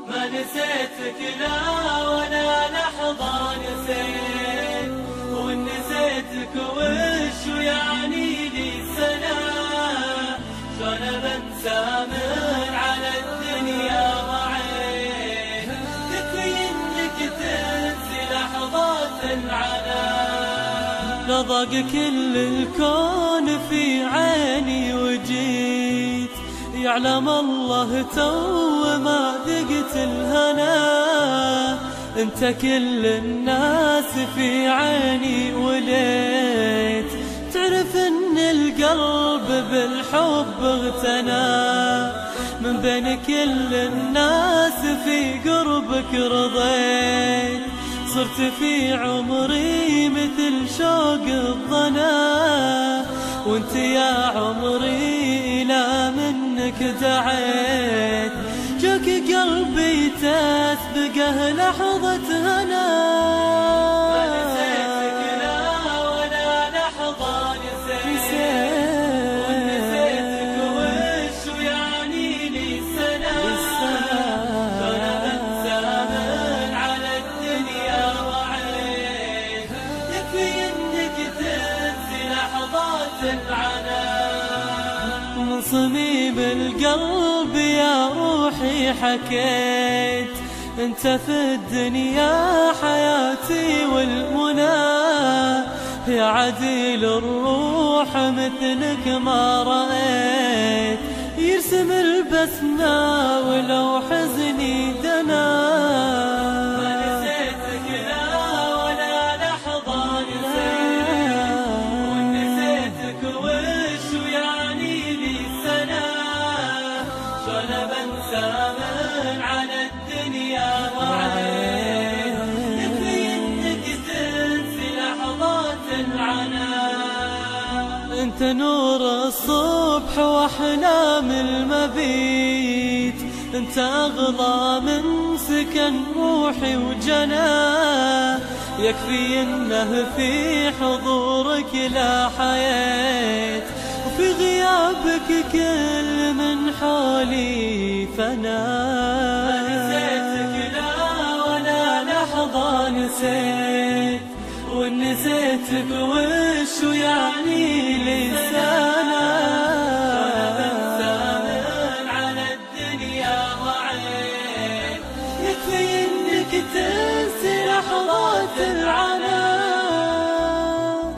ما نسيتك لا ولا لحظة نسيت، وإن نسيتك وش يعني لي سنة، شلون بنسى من على الدنيا ضعيت، تكفي إنك تنسي لحظات العنا. نضاق كل الكون في عيني وجيت، يعلم الله تو ما ذقت الهنا، انت كل الناس في عيني وليت، تعرف ان القلب بالحب اغتنى، من بين كل الناس في قربك رضيت، صرت في عمري مثل شوق الظنا، وانت يا عمري لا منك دعيت، جاك قلبي تسبقه لحظة هنا. ما نسيتك لا ولا لحظة نسيت، ونسيتك وش يعني لي سنة، شلون بنسى من على الدنيا ضعيت، يكفي انك تنسي لحظات العنا. من صميم القلب يا روحي حكيت، انت في الدنيا حياتي والمنى، يا عديل الروح مثلك ما رأيت، يرسم البسمة ولو حزني دنا. ما نسيتك لا ولا لحظة نسيت، ونسيتك وش يعني لي سنة، شلون بنسى من على الدنيا ضعيت، يكفي انك تنسي لحظات العنا. انت نور الصبح واحلام المبيت، انت اغلى من سكن روحي وجنا، يكفي انه في حضورك لا حياة، وفي غيابك كل من حولي فنا. ما نسيتك لا ولا لحظة نسيت، وان نسيتك وش يعني